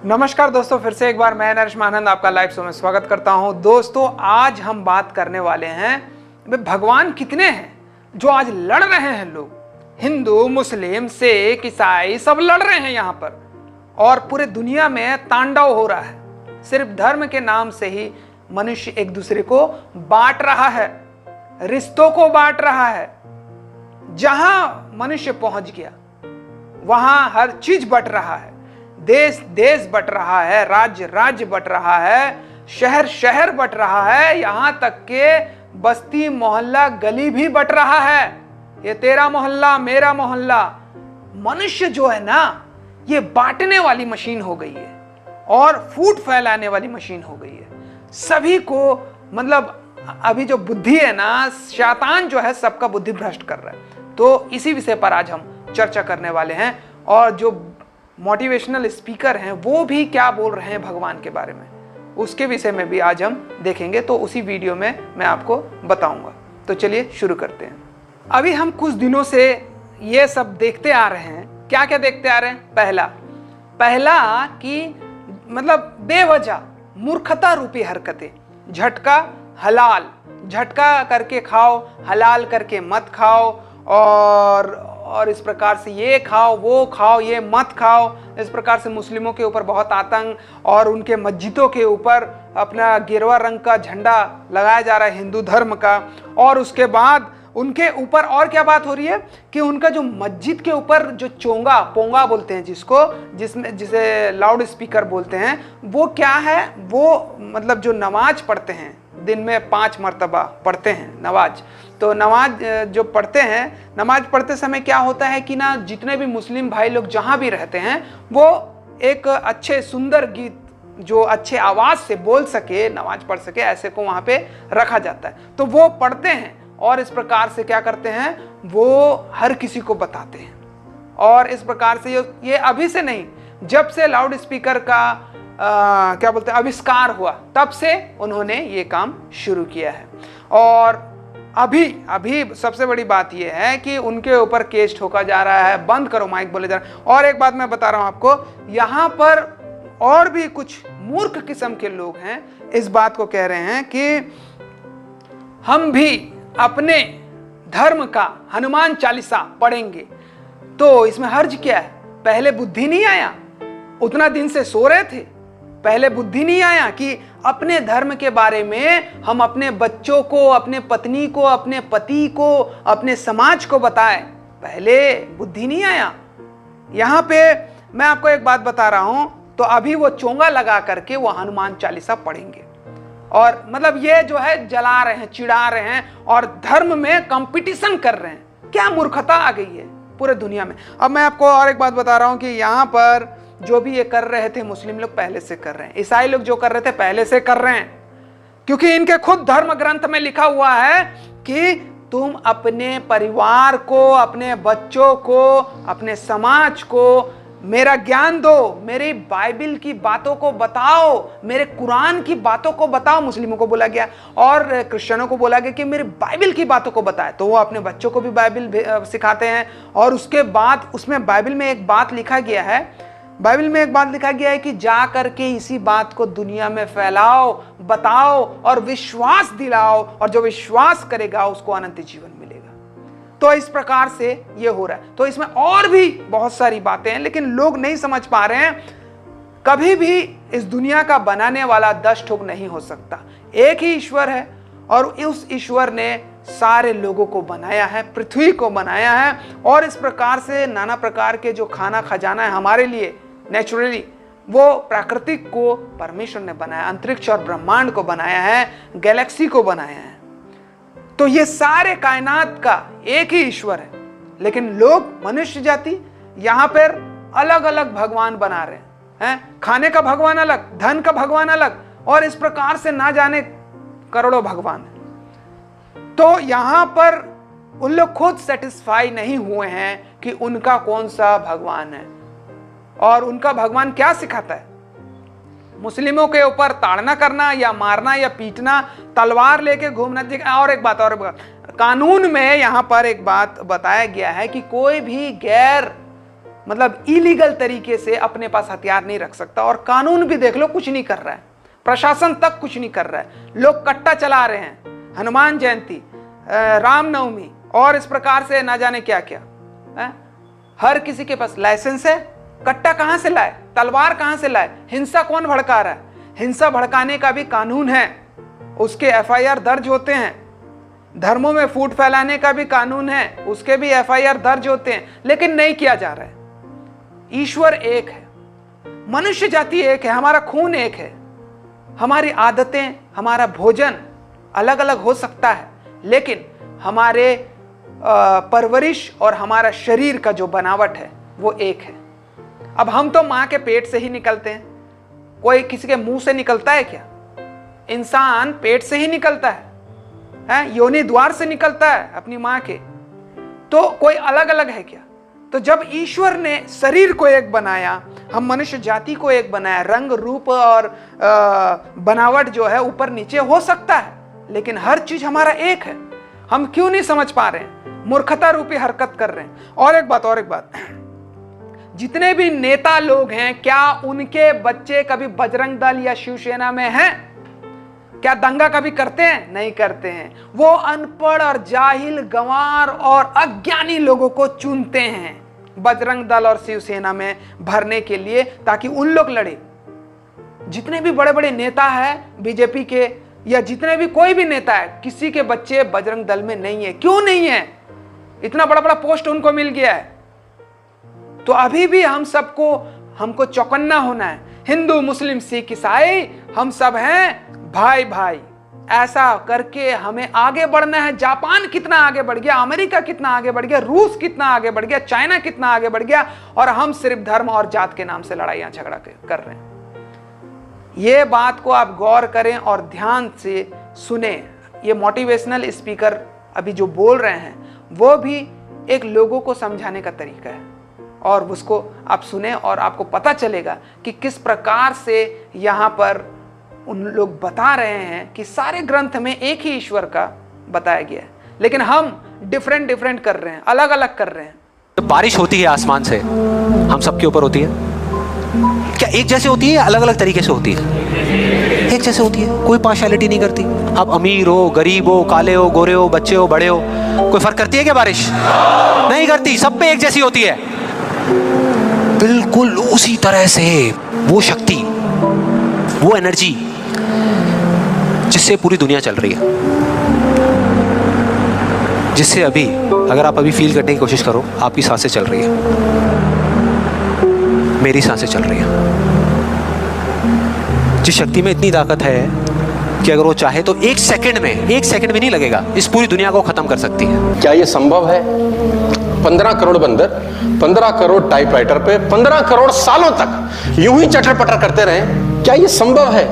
नमस्कार दोस्तों, फिर से एक बार मैं नरेश मानंद आपका लाइव शो में स्वागत करता हूं। दोस्तों, आज हम बात करने वाले हैं भगवान कितने हैं जो आज लड़ रहे हैं। लोग हिंदू, मुस्लिम, सिख, ईसाई सब लड़ रहे हैं यहाँ पर, और पूरे दुनिया में तांडव हो रहा है। सिर्फ धर्म के नाम से ही मनुष्य एक दूसरे को बांट रहा है, रिश्तों को बांट रहा है। जहां मनुष्य पहुंच गया वहां हर चीज बट रहा है। देश देश बट रहा है, राज्य राज्य बट रहा है, शहर शहर बट रहा है, यहां तक के बस्ती मोहल्ला गली भी बट रहा है। ये तेरा मोहल्ला, मेरा मोहल्ला। मनुष्य जो है ना, ये बांटने वाली मशीन हो गई है और फूट फैलाने वाली मशीन हो गई है। सभी को मतलब अभी जो बुद्धि है ना, शैतान जो है सबका बुद्धि भ्रष्ट कर रहा है। तो इसी विषय पर आज हम चर्चा करने वाले हैं, और जो मोटिवेशनल स्पीकर हैं वो भी क्या बोल रहे हैं भगवान के बारे में, उसके विषय में भी आज हम देखेंगे। तो उसी वीडियो में मैं आपको बताऊंगा। तो चलिए शुरू करते हैं। अभी हम कुछ दिनों से ये सब देखते आ रहे हैं। क्या क्या देखते आ रहे हैं? पहला कि मतलब बेवजह मूर्खता रूपी हरकतें। झटका हलाल, झटका करके खाओ, हलाल करके मत खाओ, और इस प्रकार से ये खाओ वो खाओ, ये मत खाओ। इस प्रकार से मुस्लिमों के ऊपर बहुत आतंक, और उनके मस्जिदों के ऊपर अपना गेरुआ रंग का झंडा लगाया जा रहा है हिंदू धर्म का। और उसके बाद उनके ऊपर और क्या बात हो रही है कि उनका जो मस्जिद के ऊपर जो चोंगा पोंगा बोलते हैं, जिसे लाउड स्पीकर बोलते हैं, वो क्या है? वो मतलब जो नमाज पढ़ते हैं, दिन में 5 मरतबा पढ़ते हैं नमाज। तो नमाज जो पढ़ते हैं, नमाज पढ़ते समय क्या होता है कि ना, जितने भी मुस्लिम भाई लोग जहाँ भी रहते हैं, वो एक अच्छे सुंदर गीत जो अच्छे आवाज़ से बोल सके, नमाज पढ़ सके, ऐसे को वहाँ पे रखा जाता है। तो वो पढ़ते हैं, और इस प्रकार से क्या करते हैं, वो हर किसी को बताते हैं। और इस प्रकार से ये अभी से नहीं, जब से लाउड स्पीकर का क्या बोलते हैं आविष्कार हुआ, तब से उन्होंने ये काम शुरू किया है। और अभी सबसे बड़ी बात यह है कि उनके ऊपर केस ठोका जा रहा है, बंद करो माइक बोले जा रहा है। और एक बात मैं बता रहा हूं आपको, यहाँ पर और भी कुछ मूर्ख किस्म के लोग हैं, इस बात को कह रहे हैं कि हम भी अपने धर्म का हनुमान चालीसा पढ़ेंगे। तो इसमें हर्ज क्या है? पहले बुद्धि नहीं आया? उतना दिन से सो रहे थे, पहले बुद्धि नहीं आया कि अपने धर्म के बारे में हम अपने बच्चों को, अपने पत्नी को, अपने पति को, अपने समाज को बताएं? पहले बुद्धि नहीं आया? यहां पे मैं आपको एक बात बता रहा हूं, तो अभी वो चोंगा लगा करके वो हनुमान चालीसा पढ़ेंगे, और मतलब ये जो है जला रहे हैं, चिढ़ा रहे हैं, और धर्म में कंपटीशन कर रहे हैं। क्या मूर्खता आ गई है पूरे दुनिया में। अब मैं आपको और एक बात बता रहा हूं कि यहाँ पर जो भी ये कर रहे थे, मुस्लिम लोग पहले से कर रहे हैं, ईसाई लोग जो कर रहे थे पहले से कर रहे हैं, क्योंकि इनके खुद धर्म ग्रंथ में लिखा हुआ है कि तुम अपने परिवार को, अपने बच्चों को, अपने समाज को मेरा ज्ञान दो, मेरी बाइबल की बातों को बताओ, मेरे कुरान की बातों को बताओ। मुस्लिमों को बोला गया, और क्रिश्चियनों को बोला गया कि मेरे बाइबल की बातों को बताए। तो वो अपने बच्चों को भी बाइबल सिखाते हैं। और उसके बाद उसमें बाइबल में एक बात लिखा गया है, बाइबल में एक बात लिखा गया है कि जा करके इसी बात को दुनिया में फैलाओ, बताओ और विश्वास दिलाओ, और जो विश्वास करेगा उसको अनंत जीवन मिलेगा। तो इस प्रकार से ये हो रहा है। तो इसमें और भी बहुत सारी बातें हैं, लेकिन लोग नहीं समझ पा रहे हैं। कभी भी इस दुनिया का बनाने वाला 10 ठोक नहीं हो सकता। एक ही ईश्वर है, और उस ईश्वर ने सारे लोगों को बनाया है, पृथ्वी को बनाया है, और इस प्रकार से नाना प्रकार के जो खाना खजाना है हमारे लिए नेचुरली, वो प्राकृतिक को परमेश्वर ने बनाया, अंतरिक्ष और ब्रह्मांड को बनाया है, गैलेक्सी को बनाया है। तो ये सारे कायनात का एक ही ईश्वर है, लेकिन लोग, मनुष्य जाति यहां पर अलग अलग भगवान बना रहे हैं। खाने का भगवान अलग, धन का भगवान अलग, और इस प्रकार से ना जाने करोड़ों भगवान है। तो यहां पर उन लोग खुद सेटिस्फाई नहीं हुए हैं कि उनका कौन सा भगवान है, और उनका भगवान क्या सिखाता है। मुस्लिमों के ऊपर ताड़ना करना या मारना या पीटना, तलवार लेके घूमना। और एक बात, कानून में यहां पर एक बात बताया गया है कि कोई भी गैर मतलब इलीगल तरीके से अपने पास हथियार नहीं रख सकता। और कानून भी देख लो कुछ नहीं कर रहा है, प्रशासन तक कुछ नहीं कर रहा है। लोग कट्टा चला रहे हैं, हनुमान जयंती, रामनवमी और इस प्रकार से ना जाने क्या क्या है? हर किसी के पास लाइसेंस है। कट्टा कहां से लाए, तलवार कहां से लाए? हिंसा कौन भड़का रहा है? हिंसा भड़काने का भी कानून है, उसके एफआईआर दर्ज होते हैं। धर्मों में फूट फैलाने का भी कानून है, उसके भी एफआईआर दर्ज होते हैं, लेकिन नहीं किया जा रहा है। ईश्वर एक है, मनुष्य जाति एक है, हमारा खून एक है, हमारी आदतें, हमारा भोजन अलग अलग हो सकता है, लेकिन हमारे परवरिश और हमारा शरीर का जो बनावट है वो एक है। अब हम तो मां के पेट से ही निकलते हैं, कोई किसी के मुंह से निकलता है क्या? इंसान पेट से ही निकलता है, योनि द्वार से निकलता है अपनी मां के। तो कोई अलग अलग है क्या? तो जब ईश्वर ने शरीर को एक बनाया, हम मनुष्य जाति को एक बनाया, रंग रूप और बनावट जो है ऊपर नीचे हो सकता है, लेकिन हर चीज हमारा एक है। हम क्यों नहीं समझ पा रहे हैं? मूर्खता रूपी हरकत कर रहे हैं। और एक बात, जितने भी नेता लोग हैं, क्या उनके बच्चे कभी बजरंग दल या शिवसेना में हैं? क्या दंगा कभी करते हैं? नहीं करते हैं। वो अनपढ़ और जाहिल, गंवार और अज्ञानी लोगों को चुनते हैं बजरंग दल और शिवसेना में भरने के लिए, ताकि उन लोग लड़े। जितने भी बड़े बड़े नेता हैं बीजेपी के, या जितने भी कोई भी नेता है, किसी के बच्चे बजरंग दल में नहीं है। क्यों नहीं है? इतना बड़ा बड़ा पोस्ट उनको मिल गया है। तो अभी भी हमको चौकन्ना होना है। हिंदू, मुस्लिम, सिख, ईसाई, हम सब हैं भाई भाई। ऐसा करके हमें आगे बढ़ना है। जापान कितना आगे बढ़ गया, अमेरिका कितना आगे बढ़ गया, रूस कितना आगे बढ़ गया, चाइना कितना आगे बढ़ गया, और हम सिर्फ धर्म और जात के नाम से लड़ाइयां झगड़ा कर रहे हैं। ये बात को आप गौर करें और ध्यान से सुने। ये मोटिवेशनल स्पीकर अभी जो बोल रहे हैं वो भी एक लोगों को समझाने का तरीका है, और उसको आप सुने और आपको पता चलेगा कि किस प्रकार से यहाँ पर उन लोग बता रहे हैं कि सारे ग्रंथ में एक ही ईश्वर का बताया गया है, लेकिन हम डिफरेंट कर रहे हैं, अलग अलग कर रहे हैं। जब बारिश होती है आसमान से, हम सबके ऊपर होती है क्या? एक जैसे होती है या अलग अलग तरीके से होती है? एक जैसे होती है, कोई पार्शियलिटी नहीं करती। आप अमीर हो, गरीब हो, काले हो, गोरे हो, बच्चे हो, बड़े हो, कोई फर्क करती है क्या बारिश? नहीं करती, सब पे एक जैसी होती है। बिल्कुल उसी तरह से वो शक्ति, वो एनर्जी जिससे पूरी दुनिया चल रही है, जिससे अभी अगर आप अभी फील करने की कोशिश करो, आपकी सांसें चल रही है, मेरी सांसें चल रही है। जिस शक्ति में इतनी ताकत है कि अगर वो चाहे तो एक सेकंड में नहीं लगेगा, इस पूरी दुनिया को खत्म कर सकती है। क्या ये संभव है? 15 करोड़ बंदर 15 करोड़ टाइपराइटर पे 15 करोड़ सालों तक यूं ही चटर पटर करते रहे? क्या ये संभव है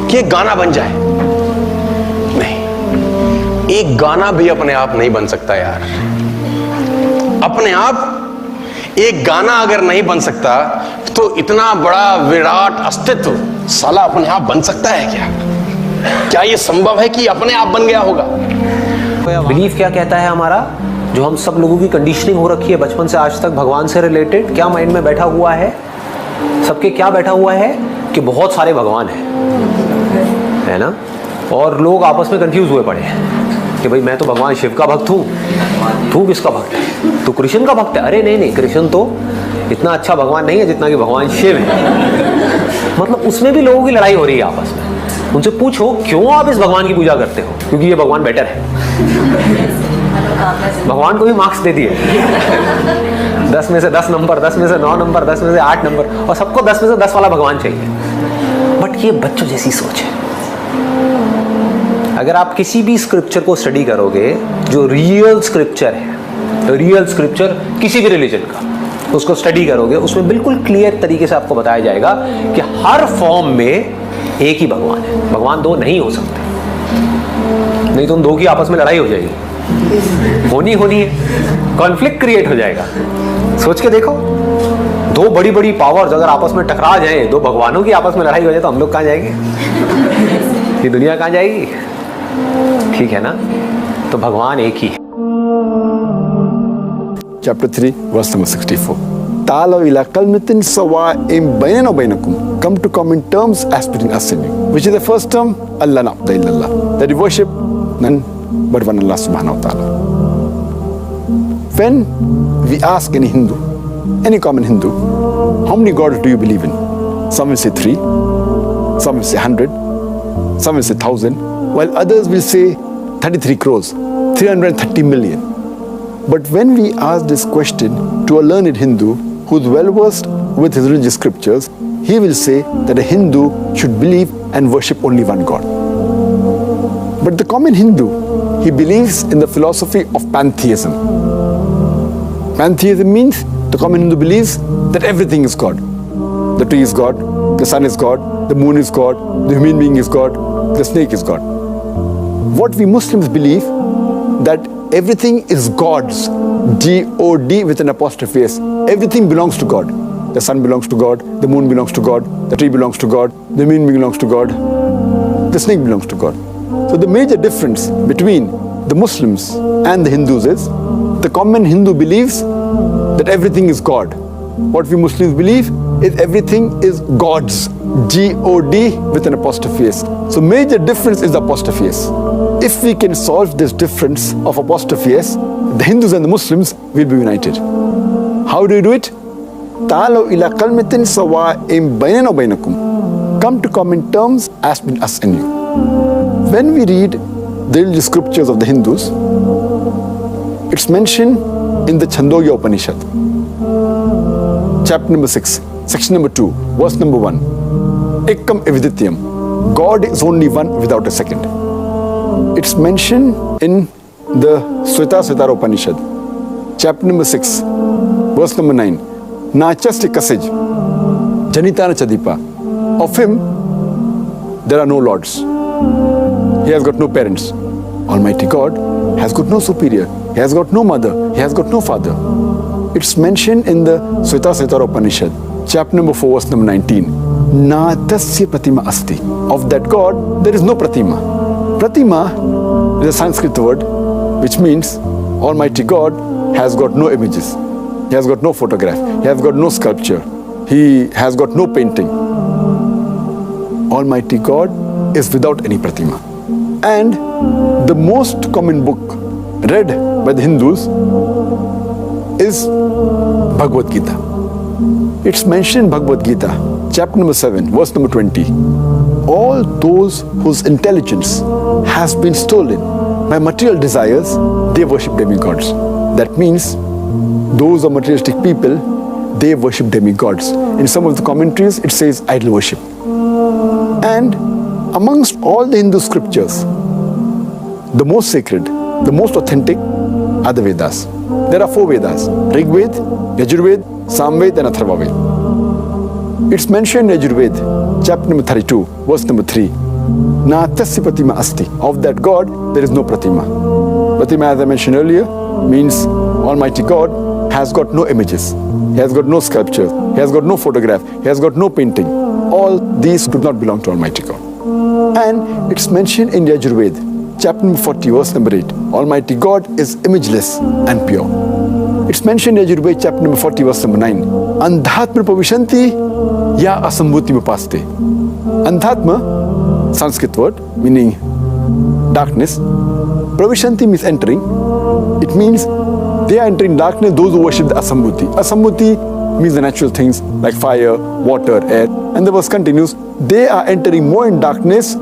कि एक गाना बन जाए? नहीं, एक गाना भी अपने आप नहीं बन सकता यार। अपने आप एक गाना अगर नहीं बन सकता तो इतना बड़ा विराट अस्तित्व साला अपने आप बन सकता है क्या? क्या ये संभव है कि अपने आप बन गया होगा? बिलीफ क्या कहता है हमारा, जो हम सब लोगों की कंडीशनिंग हो रखी है बचपन से आज तक भगवान से रिलेटेड, क्या माइंड में बैठा हुआ है? सबके क्या बैठा हुआ है कि बहुत सारे भगवान हैं, है ना? और लोग आपस में कंफ्यूज हुए पड़े हैं कि भाई मैं तो भगवान शिव का भक्त हूँ, तू किसका भक्त है? तू कृष्ण का भक्त है? अरे नहीं, कृष्ण तो इतना अच्छा भगवान नहीं है जितना कि भगवान शिव है। मतलब उसमें भी लोगों की लड़ाई हो रही है आपस में। उनसे पूछो क्यों आप इस भगवान की पूजा करते हो? क्योंकि ये भगवान बेटर है। भगवान को भी मार्क्स दे दिए 10 में से 10 नंबर, 10 में से 9 नंबर, 10 में से 8 नंबर, और सबको 10 में से 10 वाला भगवान चाहिए। बट ये बच्चों जैसी सोच है। अगर आप किसी भी स्क्रिप्चर को स्टडी करोगे जो रियल स्क्रिप्चर है, रियल स्क्रिप्चर किसी भी रिलीजन का, उसको स्टडी करोगे, उसमें बिल्कुल क्लियर तरीके से आपको बताया जाएगा कि हर फॉर्म में एक ही भगवान है। भगवान दो नहीं हो सकते, नहीं तो उन दो की आपस में लड़ाई हो जाएगी, होनी है, कॉन्फ्लिक्ट क्रिएट हो जाएगा। सोच के देखो, दो बड़ी बड़ी पावर्स अगर आपस में टकरा जाए, दो भगवानों की आपस में लड़ाई हो जाए, तो हम लोग कहाँ जाएंगे? ये दुनिया कहाँ जाएगी? ठीक है ना? तो भगवान एक ही है। Chapter 3, verse number 64. Ta'alaw ila kalmatin sawa'in bainana wa bainakum. Come to common terms as between us and you. Which is the first term? Allah na'budu illallah. That you worship none but one Allah subhanahu wa ta'ala. When we ask any Hindu, any common Hindu, how many gods do you believe in? Some will say 3, some will say 100, some will say 1,000, while others will say 33 crores, 330 million. But when we ask this question to a learned Hindu who is well versed with his religious scriptures, he will say that a Hindu should believe and worship only one God. But the common Hindu, he believes in the philosophy of pantheism. Pantheism means the common Hindu believes that everything is God. The tree is God, the sun is God, the moon is God, the human being is God, the snake is God. What we Muslims believe, that everything is God's, G-O-D with an apostrophe S. Everything belongs to God. The sun belongs to God, the moon belongs to God, the tree belongs to God, the human being belongs to God, the snake belongs to God. So the major difference between the Muslims and the Hindus is, the common Hindu believes that everything is God. What we Muslims believe is everything is God's, G-O-D with an apostrophe S. So major difference is the apostrophe S. If we can solve this difference of apostrophe S, the Hindus and the Muslims will be united. How do you do it? Ta'alaw ila kalmatin sawa'in bainana wa bainakum. Come to common terms as between us and you. When we read the religious scriptures of the Hindus, it's mentioned in the Chandogya Upanishad, chapter number 6, section number 2, verse number 1. Ekam evidityam. God is only one without a second. It's mentioned in the Shweta Upanishad, chapter number 6, verse number 9. Nachasti kasij, janitana chadipa. Of him, there are no lords. He has got no parents. Almighty God has got no superior. He has got no mother. He has got no father. It's mentioned in the Shweta Upanishad, chapter number 4, verse number 19. Na tasya pratima asti. Of that God, there is no pratima. Pratima is a Sanskrit word which means Almighty God has got no images. He has got no photograph. He has got no sculpture. He has got no painting. Almighty God is without any pratima. And the most common book read by the Hindus is Bhagavad Gita. It's mentioned in Bhagavad Gita, chapter number 7, verse number 20. All those whose intelligence has been stolen by material desires, they worship demigods. That means those are materialistic people, they worship demigods. In some of the commentaries, it says idol worship. And amongst all the Hindu scriptures, the most sacred, the most authentic are the Vedas. There are 4 Vedas: Rig Ved, Yajurved, Samved and Atharva Ved. It's mentioned in Yajurved, chapter number 32, verse number 3. Na tasya pratima asti. Of that God, there is no pratima. Pratima, as I mentioned earlier, means Almighty God has got no images. He has got no sculpture. He has got no photograph. He has got no painting. All these do not belong to Almighty God. And it's mentioned in Yajurved, chapter number 40, verse number 8. Almighty God is imageless and pure. It's mentioned in Yajurved, chapter number 40, verse number 9. Andhatma pavishanti ya asambhuti upaste. Andhatma, Sanskrit word meaning darkness. Pravishanti means entering. It means they are entering darkness, those who worship the Asambhuti. Asambhuti means the natural things like fire, water, air. And the verse continues, they are entering more in darkness,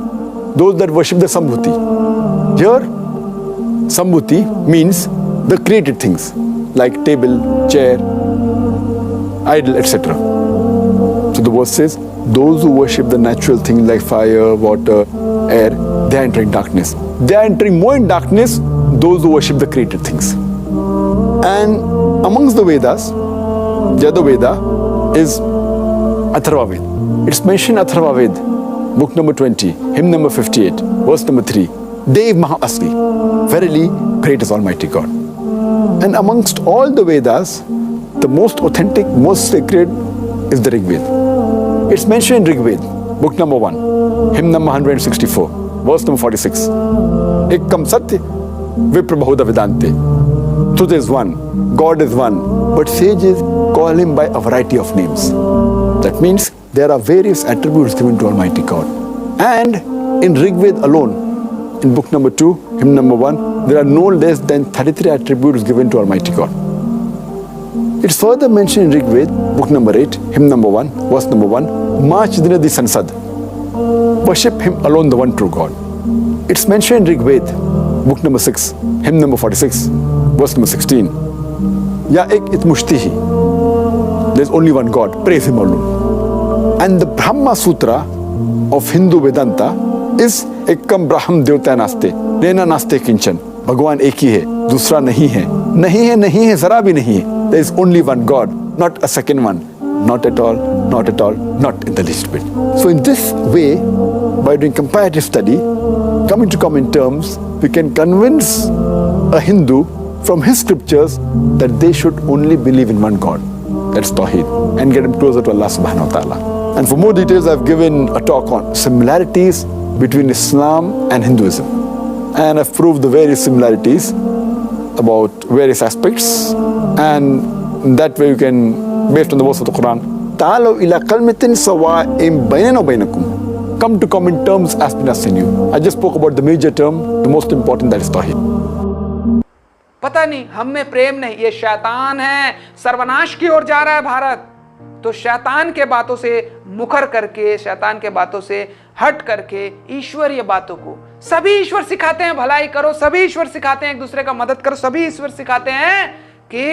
those that worship the Sambhuti. Here, Sambhuti means the created things like table, chair, idol, etc. So the verse says, those who worship the natural things like fire, water, air, they are entering darkness. They are entering more in darkness, those who worship the created things. And amongst the Vedas, the other Veda is Atharva Ved. It's mentioned Atharva Ved, book number 20, hymn number 58, verse number 3. Dev Maha Asli, verily great is Almighty God. And amongst all the Vedas, the most authentic, most sacred is the Rig Ved. It's mentioned in Rig Ved, book number 1, hymn number 164, verse number 46. Ekam Satya Vipra Bahuda Vedante. truth is one, God is one, but sages call him by a variety of names. That means there are various attributes given to Almighty God. And in Rig Veda alone, in book number 2, hymn number 1, there are no less than 33 attributes given to Almighty God. It's further mentioned in Rig Veda, book number 8, hymn number 1, verse number 1, Mach Dinadi Sansad. Worship him alone, the one true God. It's mentioned in Rig Veda, book number 6, hymn number 46, verse number 16. Ya ek it mushtihi. There's only one God, praise him alone. And the Brahma Sutra of Hindu Vedanta is Ekam Braham Devta Naste, Nena Naste Kinchan. Bhagwan ek hi hai, dusra nahi hai. Nahi hai, zara bhi nahi hai. There is only one God, not a second one. Not at all, not at all, not in the least bit. So in this way, by doing comparative study, coming to common terms, we can convince a Hindu from his scriptures that they should only believe in one God. That's Tawheed, and get him closer to Allah subhanahu wa ta'ala. And for more details, I've given a talk on similarities between Islam and Hinduism. And I've proved the various similarities about various aspects. And that way you can, based on the verse of the Quran, Ta'alaw ila kalmatin sawa'im baynana wa baynakum. Come to common terms as between us and you. I just spoke about the major term, the most important, that is Tawheed. पता नहीं हम में प्रेम नहीं, ये शैतान है, सर्वनाश की ओर जा रहा है भारत। तो शैतान के बातों से मुखर करके, शैतान के बातों से हट करके ईश्वरीय बातों को, सभी ईश्वर सिखाते हैं भलाई करो, सभी ईश्वर सिखाते हैं एक दूसरे का मदद करो, सभी ईश्वर सिखाते हैं कि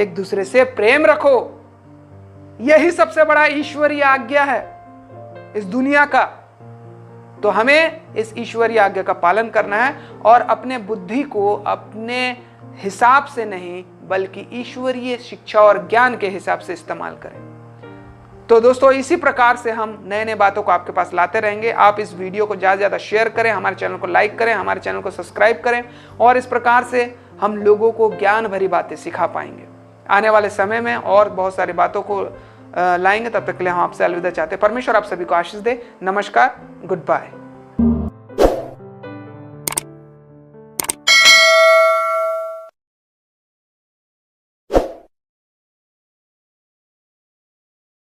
एक दूसरे से प्रेम रखो। यही सबसे बड़ा ईश्वरीय आज्ञा है इस दुनिया का। तो हमें इस ईश्वरीय आज्ञा का पालन करना है और अपने बुद्धि को अपने हिसाब से नहीं बल्कि ईश्वरीय शिक्षा और ज्ञान के हिसाब से इस्तेमाल करें। तो दोस्तों, इसी प्रकार से हम नए नए बातों को आपके पास लाते रहेंगे। आप इस वीडियो को ज़्यादा से ज़्यादा शेयर करें, हमारे चैनल को लाइक करें, हमारे चैनल को सब्सक्राइब करें और इस प्रकार से हम लोगों को ज्ञान भरी बातें सिखा पाएंगे। आने वाले समय में और बहुत सारी बातों को लाएंगे। तब तक के लिए हम आपसे अलविदा चाहते हैं। परमेश्वर आप सभी को आशीष दे। नमस्कार, गुड बाय।